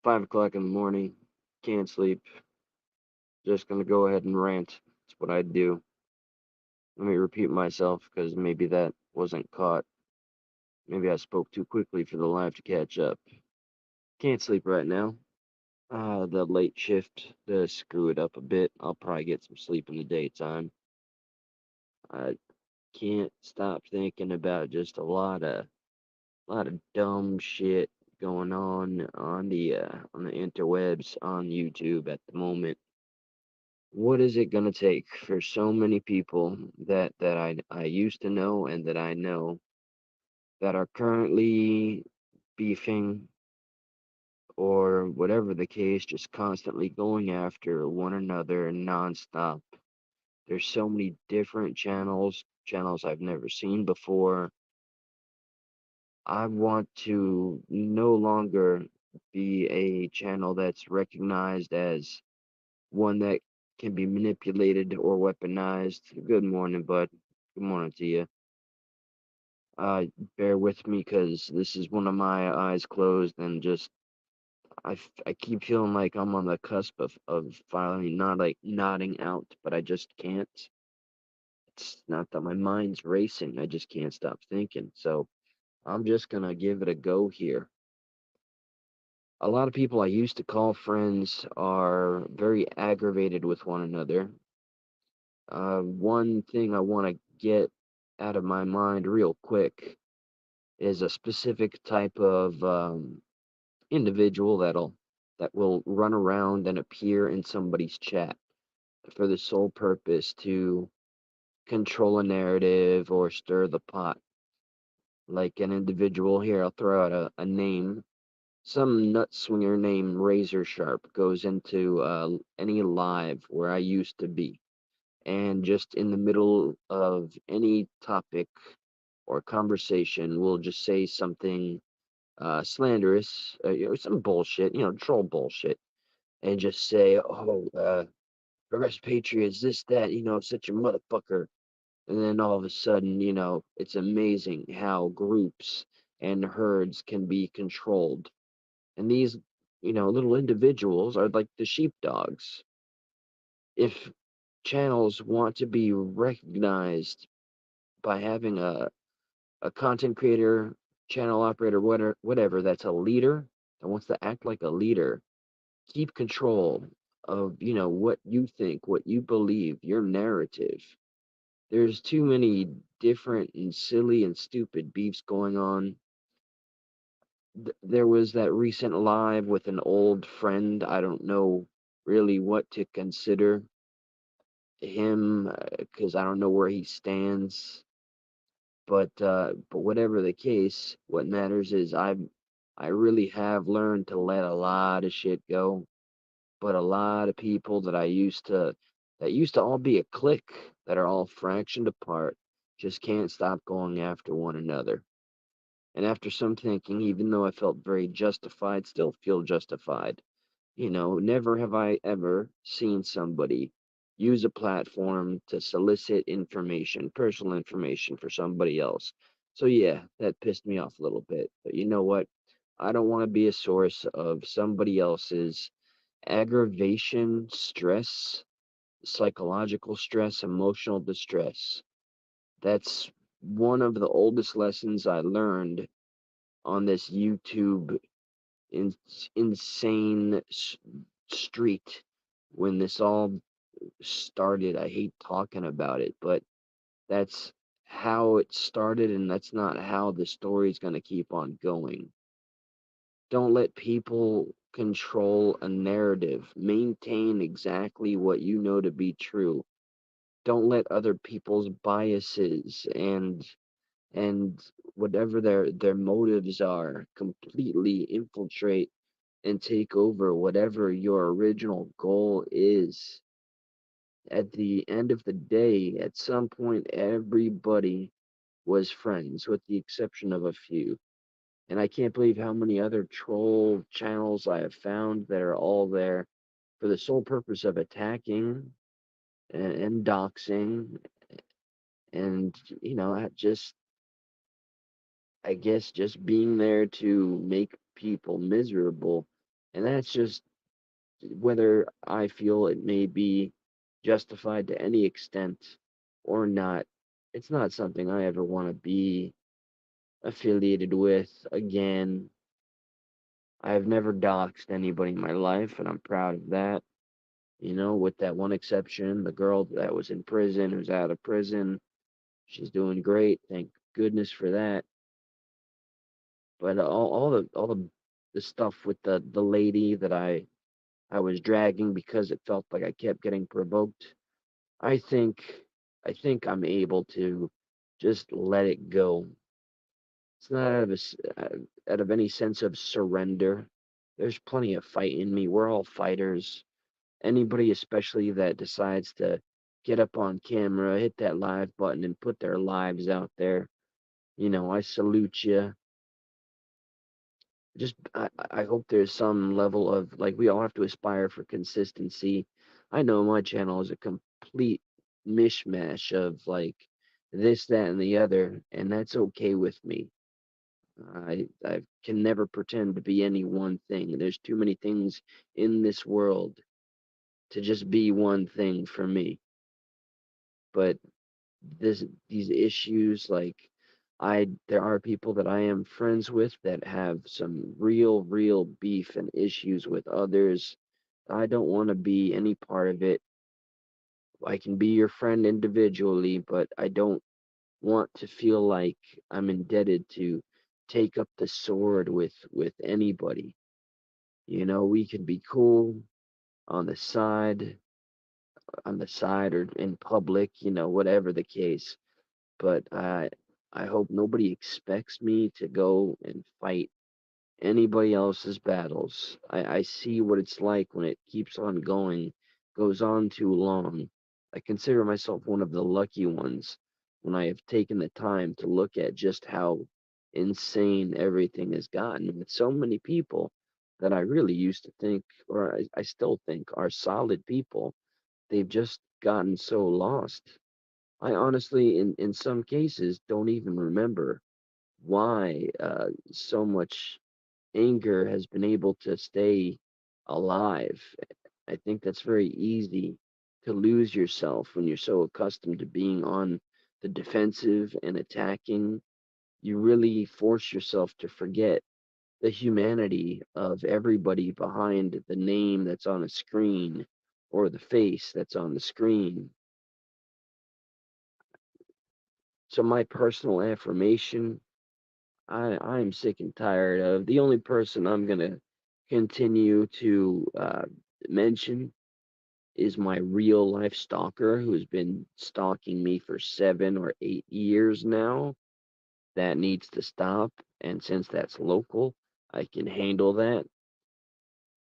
5 o'clock in the morning, can't sleep, just gonna go ahead and rant. That's what I do. Let me repeat myself because maybe that wasn't caught. Maybe I spoke too quickly for the live to catch up. Can't sleep right now. The late shift does screw it up a bit. I'll probably get some sleep in the daytime. I can't stop thinking about just a lot of dumb shit going on the interwebs on YouTube at the moment. What is it gonna take for so many people that I used to know and that I know that are currently beefing or whatever the case, just constantly going after one another nonstop? There's so many different channels I've never seen before. I want to no longer be a channel that's recognized as one that can be manipulated or weaponized. Good morning, bud. Good morning to you. Uh, Bear with me because this is one of my eyes closed and just I keep feeling like I'm on the cusp of finally not like nodding out, but I just can't. It's not that my mind's racing, I just can't stop thinking. So I'm just gonna give it a go here. A lot of people I used to call friends are very aggravated with one another. One thing I want to get out of my mind real quick is a specific type of individual that will run around and appear in somebody's chat for the sole purpose to control a narrative or stir the pot. Like an individual here, I'll throw out a name. Some nut swinger named Razor Sharp goes into any live where I used to be, and just in the middle of any topic or conversation, will just say something slanderous, some bullshit, troll bullshit, and just say, "Oh, progressive patriots, this, that, such a motherfucker." And then all of a sudden, it's amazing how groups and herds can be controlled. And these, little individuals are like the sheepdogs. If channels want to be recognized by having a content creator, channel operator, whatever, that's a leader, that wants to act like a leader, keep control of, what you think, what you believe, your narrative. There's too many different and silly and stupid beefs going on. There was that recent live with an old friend. I don't know really what to consider him because I don't know where he stands. But whatever the case, what matters is I really have learned to let a lot of shit go. But a lot of people that used to all be a clique that are all fractioned apart just can't stop going after one another. And after some thinking, even though I felt very justified, still feel justified. Never have I ever seen somebody use a platform to solicit information, personal information for somebody else. So yeah, that pissed me off a little bit. But you know what? I don't want to be a source of somebody else's aggravation, stress, psychological stress, emotional distress. That's one of the oldest lessons I learned on this YouTube in, insane street when this all started. I hate talking about it, but that's how it started, and that's not how the story's going to keep on going. Don't let people control a narrative. Maintain exactly what you know to be true. Don't let other people's biases and whatever their motives are completely infiltrate and take over whatever your original goal is. At the end of the day, at some point, everybody was friends, with the exception of a few. And I can't believe how many other troll channels I have found that are all there for the sole purpose of attacking and doxing and, I guess just being there to make people miserable And that's just whether I feel it may be justified to any extent or not. It's not something I ever want to be affiliated with again. I've never doxed anybody in my life, and I'm proud of that. With that one exception, the girl that was in prison, who's out of prison, she's doing great. Thank goodness for that. But all the stuff with the lady that I was dragging because it felt like I kept getting provoked. I think I think I'm able to just let it go. It's not out of any sense of surrender. There's plenty of fight in me. We're all fighters. Anybody, especially that decides to get up on camera, hit that live button, and put their lives out there, I salute you. I hope there's some level of like we all have to aspire for consistency. I know my channel is a complete mishmash of like this, that, and the other, and that's okay with me. I can never pretend to be any one thing. There's too many things in this world to just be one thing for me. But these issues, like there are people that I am friends with that have some real beef and issues with others. I don't want to be any part of it. I can be your friend individually, but I don't want to feel like I'm indebted to take up the sword with anybody. We can be cool on the side, or in public, whatever the case. But I hope nobody expects me to go and fight anybody else's battles. I see what it's like when it keeps on going, goes on too long. I consider myself one of the lucky ones when I have taken the time to look at just how insane everything has gotten with so many people that I really used to think, or I still think, are solid people. They've just gotten so lost. I honestly, in some cases, don't even remember why so much anger has been able to stay alive. I think that's very easy to lose yourself when you're so accustomed to being on the defensive and attacking. You really force yourself to forget the humanity of everybody behind the name that's on a screen or the face that's on the screen. So my personal affirmation, I'm sick and tired of. The only person I'm gonna continue to mention is my real life stalker who's been stalking me for 7 or 8 years now. That needs to stop. And since that's local, I can handle that.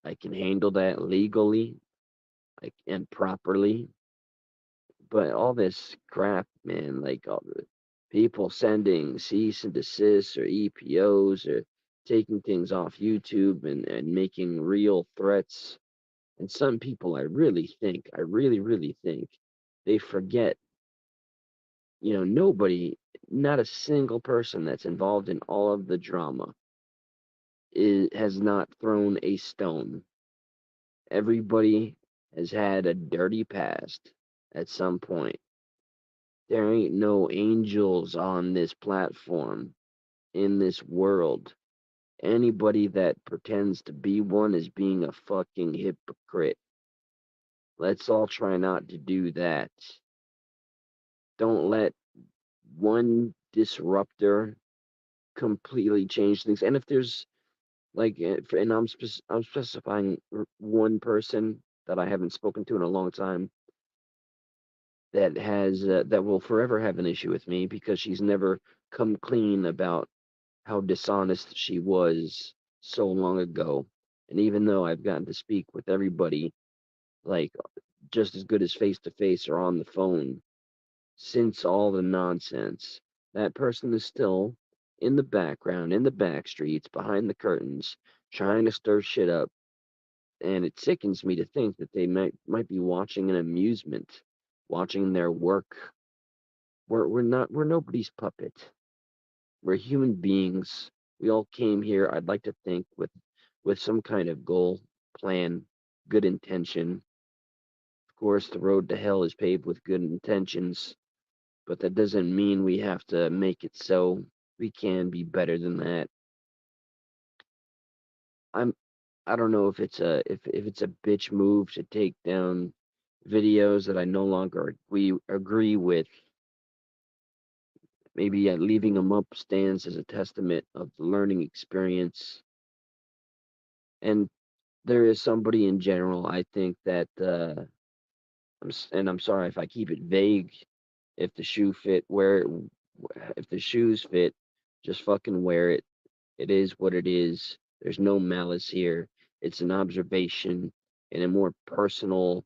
I can handle that legally, and properly. But all this crap, man, like all the people sending cease and desists or EPOs or taking things off YouTube and making real threats. And some people, I really think they forget, nobody, not a single person that's involved in all of the drama has not thrown a stone. Everybody has had a dirty past at some point. There ain't no angels on this platform, in this world. Anybody that pretends to be one is being a fucking hypocrite. Let's all try not to do that. Don't let one disruptor completely change things. And if there's and I'm specifying one person that I haven't spoken to in a long time that will forever have an issue with me because she's never come clean about how dishonest she was so long ago. And even though I've gotten to speak with everybody, like just as good as face to face or on the phone, since all the nonsense, that person is still in the background, in the back streets, behind the curtains, trying to stir shit up. And it sickens me to think that they might be watching an amusement, watching their work. We're nobody's puppet. We're human beings. We all came here, I'd like to think, with with some kind of goal, plan, good intention. Of course, the road to hell is paved with good intentions, but that doesn't mean we have to make it so. We can be better than that. I'm I don't know if it's a bitch move to take down videos that I no longer agree with. Maybe leaving them up stands as a testament of the learning experience. And there is somebody in general, I think that and I'm sorry if I keep it vague. If the shoe fit, wear it. If the shoes fit, just fucking wear it. It is what it is. There's no malice here. It's an observation in a more personal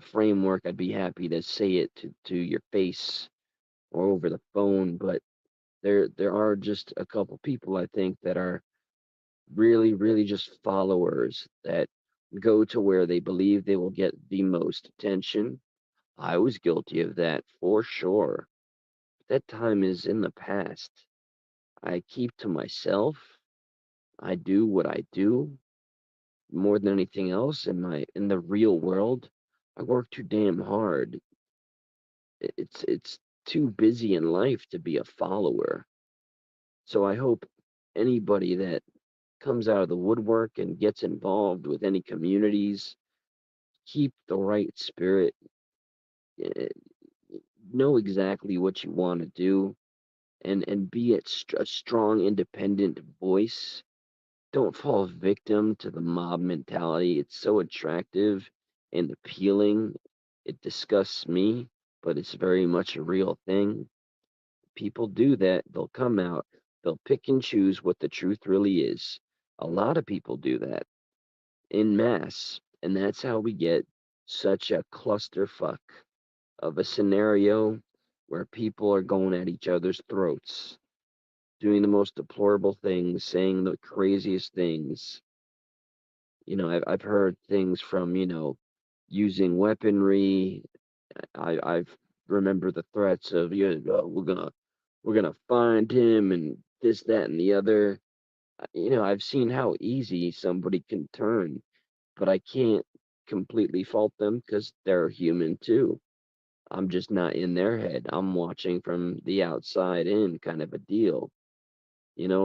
framework. I'd be happy to say it to your face or over the phone, but there are just a couple people I think that are really, really just followers that go to where they believe they will get the most attention. I was guilty of that for sure. That time is in the past. I keep to myself. I do what I do more than anything else in the real world. I work too damn hard. It's too busy in life to be a follower. So I hope anybody that comes out of the woodwork and gets involved with any communities, keep the right spirit, eh, know exactly what you want to do, and be a strong, independent voice. Don't fall victim to the mob mentality. It's so attractive and appealing. It disgusts me, but it's very much a real thing. People do that. They'll come out, they'll pick and choose what the truth really is. A lot of people do that in mass, and that's how we get such a clusterfuck of a scenario where people are going at each other's throats, doing the most deplorable things, saying the craziest things. I've heard things from, using weaponry. I've remember the threats of, yeah, we're gonna find him and this, that, and the other. I've seen how easy somebody can turn, but I can't completely fault them because they're human too. I'm just not in their head. I'm watching from the outside in kind of a deal.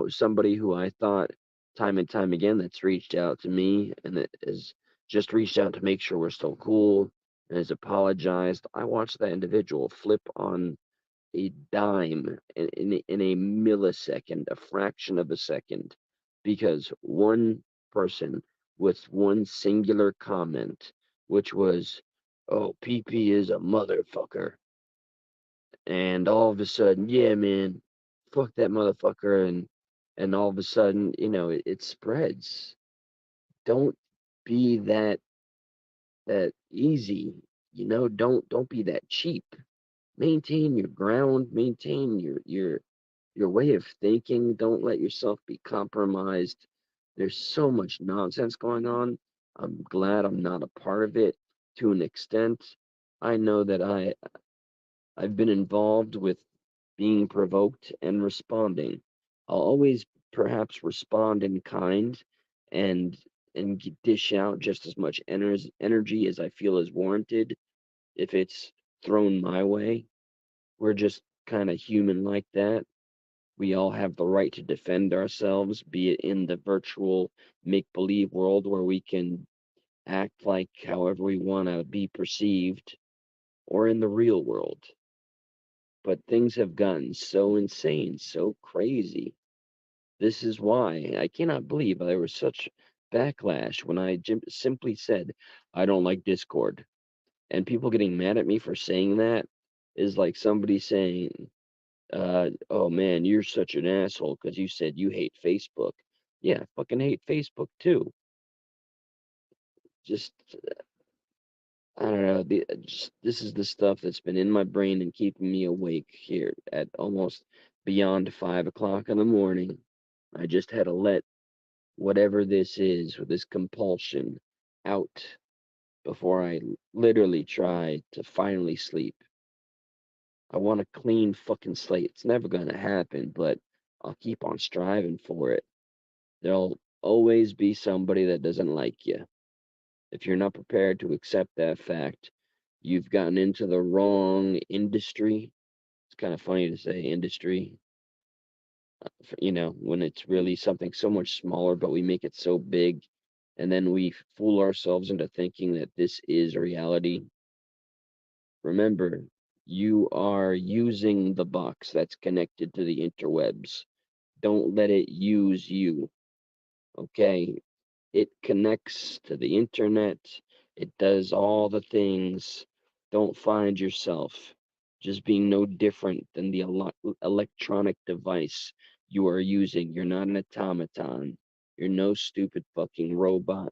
Somebody who I thought time and time again that's reached out to me and that has just reached out to make sure we're still cool and has apologized. I watched that individual flip on a dime in a millisecond, a fraction of a second, because one person with one singular comment, which was, "Oh, PP is a motherfucker," and all of a sudden, yeah, man, fuck that motherfucker, and all of a sudden, it spreads. Don't be that easy, don't be that cheap. Maintain your ground, maintain your way of thinking. Don't let yourself be compromised. There's so much nonsense going on. I'm glad I'm not a part of it to an extent. I know that I've been involved with being provoked and responding. I'll always perhaps respond in kind and dish out just as much energy as I feel is warranted if it's thrown my way. We're just kind of human like that. We all have the right to defend ourselves, be it in the virtual make believe world where we can act like however we want to be perceived, or in the real world. But things have gotten so insane, so crazy. This is why I cannot believe there was such backlash when I simply said, I don't like Discord. And people getting mad at me for saying that is like somebody saying, oh man, you're such an asshole because you said you hate Facebook. Yeah, I fucking hate Facebook too. Just, I don't know. This is the stuff that's been in my brain and keeping me awake here at almost beyond 5 o'clock in the morning. I just had to let whatever this is, with this compulsion, out before I literally try to finally sleep. I want a clean fucking slate. It's never gonna happen, but I'll keep on striving for it. There'll always be somebody that doesn't like you. If you're not prepared to accept that fact, you've gotten into the wrong industry. It's kind of funny to say industry, when it's really something so much smaller, but we make it so big. And then we fool ourselves into thinking that this is reality. Remember, you are using the box that's connected to the interwebs. Don't let it use you, okay? It connects to the internet. It does all the things. Don't find yourself just being no different than the electronic device you are using. You're not an automaton. You're no stupid fucking robot.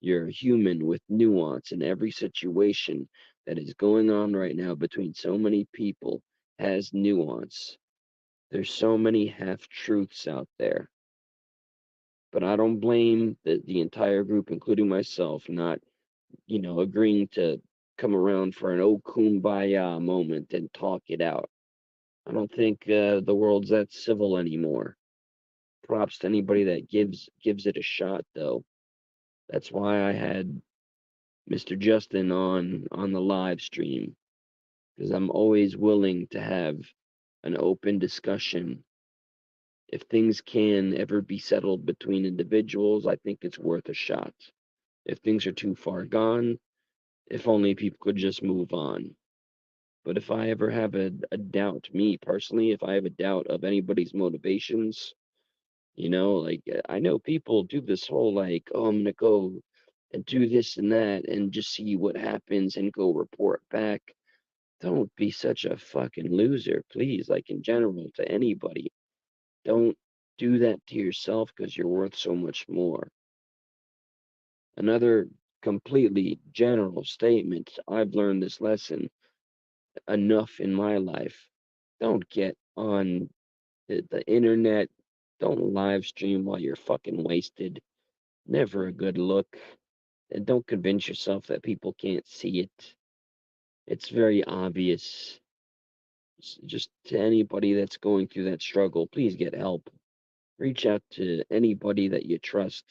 You're a human with nuance, in every situation that is going on right now between so many people has nuance. There's so many half truths out there. But I don't blame the entire group, including myself, not, agreeing to come around for an oh kumbaya moment and talk it out. I don't think the world's that civil anymore. Props to anybody that gives it a shot, though. That's why I had Mr. Justin on the live stream, because I'm always willing to have an open discussion. If things can ever be settled between individuals, I think it's worth a shot. If things are too far gone, if only people could just move on. But if I ever have a doubt, me personally, if I have a doubt of anybody's motivations, I know people do this whole like, oh, I'm gonna go and do this and that and just see what happens and go report back. Don't be such a fucking loser, please. Like in general, to anybody. Don't do that to yourself because you're worth so much more. Another completely general statement. I've learned this lesson enough in my life. Don't get on the internet. Don't live stream while you're fucking wasted. Never a good look. And don't convince yourself that people can't see it. It's very obvious. Just to anybody that's going through that struggle, please get help. Reach out to anybody that you trust.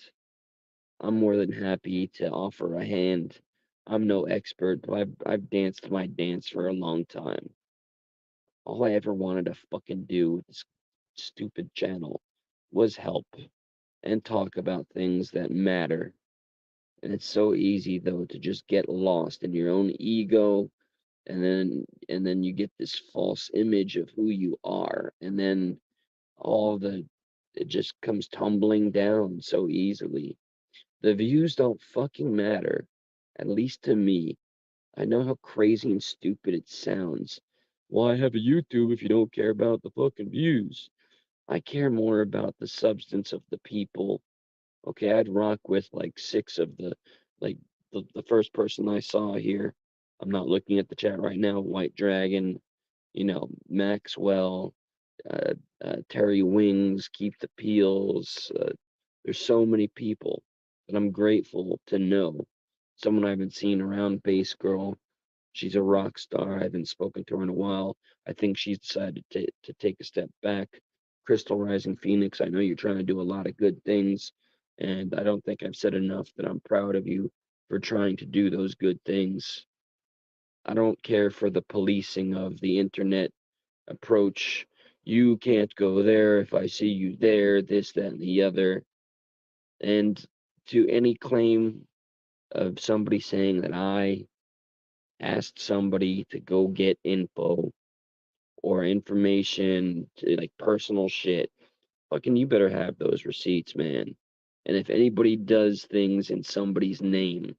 I'm more than happy to offer a hand. I'm no expert, but I've danced my dance for a long time. All I ever wanted to fucking do with this stupid channel was help and talk about things that matter. And it's so easy though to just get lost in your own ego, and then you get this false image of who you are, and then all the it just comes tumbling down so easily. The views don't fucking matter, at least to me. I know how crazy and stupid it sounds. Why have a YouTube if you don't care about the fucking views? I care more about the substance of the people. Okay, I'd rock with like six of like the first person I saw here. I'm not looking at the chat right now. White Dragon, Maxwell, uh, Terry Wings, Keep the Peels. There's so many people that I'm grateful to know. Someone I haven't seen around, Bass Girl. She's a rock star. I haven't spoken to her in a while. I think she's decided to take a step back. Crystal Rising Phoenix, I know you're trying to do a lot of good things, and I don't think I've said enough that I'm proud of you for trying to do those good things. I don't care for the policing of the internet approach. You can't go there if I see you there, this, that, and the other. And to any claim of somebody saying that I asked somebody to go get info or information, like personal shit, fucking you better have those receipts, man. And if anybody does things in somebody's name,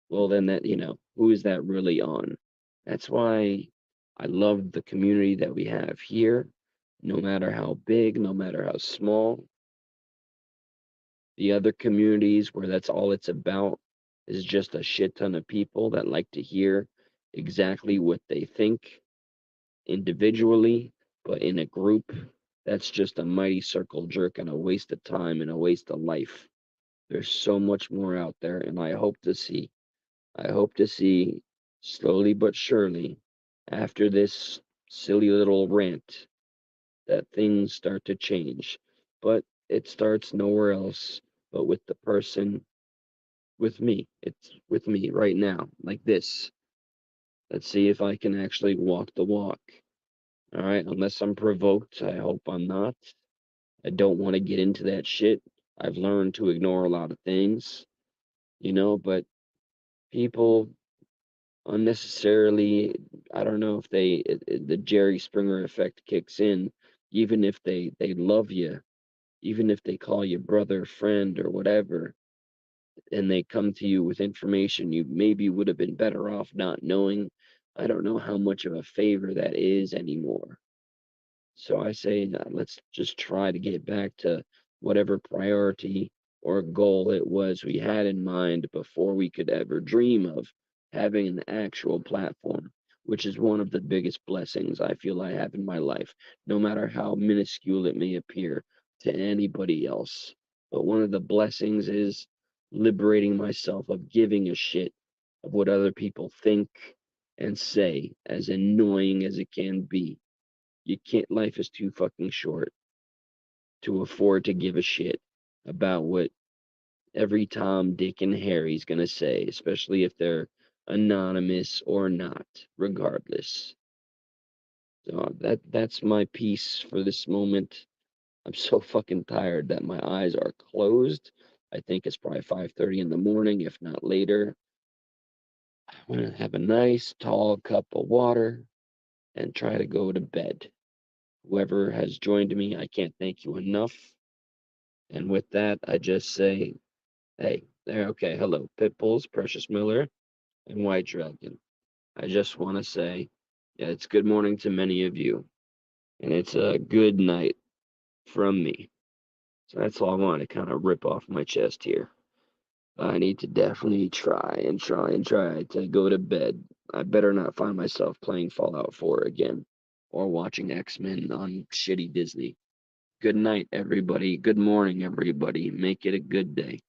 well, then who is that really on? That's why I love the community that we have here, no matter how big, no matter how small. The other communities where that's all it's about is just a shit ton of people that like to hear exactly what they think individually, but in a group, that's just a mighty circle jerk and a waste of time and a waste of life. There's so much more out there, and I hope to see slowly but surely after this silly little rant that things start to change. But it starts nowhere else but with the person, with me. It's with me right now, like this. Let's see if I can actually walk the walk. All right, unless I'm provoked, I hope I'm not. I don't want to get into that shit. I've learned to ignore a lot of things, but people unnecessarily, I don't know if the Jerry Springer effect kicks in, even if they love you, even if they call you brother, friend, or whatever, and they come to you with information you maybe would have been better off not knowing. I don't know how much of a favor that is anymore. So I say, let's just try to get back to whatever priority or goal it was we had in mind before we could ever dream of having an actual platform, which is one of the biggest blessings I feel I have in my life, no matter how minuscule it may appear to anybody else. But one of the blessings is liberating myself of giving a shit of what other people think and say, as annoying as it can be. You can't, life is too fucking short to afford to give a shit about what every Tom, Dick, and Harry's gonna say, especially if they're anonymous or not, regardless. So that's my piece for this moment. I'm so fucking tired that my eyes are closed. I think it's probably 5:30 in the morning, if not later. I'm gonna have a nice tall cup of water and try to go to bed. Whoever has joined me, I can't thank you enough. And with that, I just say, hey, there, okay, hello, Pitbulls, Precious Miller, and White Dragon. I just want to say, yeah, it's good morning to many of you, and it's a good night from me. So that's all I want to kind of rip off my chest here. I need to definitely try to go to bed. I better not find myself playing Fallout 4 again or watching X-Men on shitty Disney. Good night, everybody. Good morning, everybody. Make it a good day.